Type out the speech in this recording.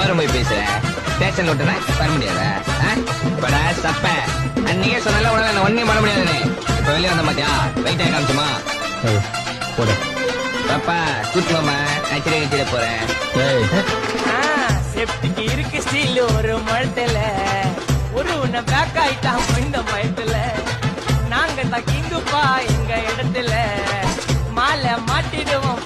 விவரம் போய் பேசுற ஸ்டேஷன் விட்டுறேன் வர முடியாதா படா சப்ப அன்னைக்கே சொன்னால உடனே ஒன்னையும் பண்ண முடியாதுன்னு இப்ப வெளியே வந்த மாத்தியா வெயிட்டா காமிச்சுமா போட பாப்பா கூட்டுவாமா நச்சிட கச்சிட போறேன் சேஃப்டிக்கு இருக்கு ஸ்டீல் ஒரு மழத்துல ஒரு உன்னை பேக் ஆயிட்டான் இந்த மயத்துல நாங்க தக்கிந்துப்பா எங்க இடத்துல மாலை மாட்டிடுவோம்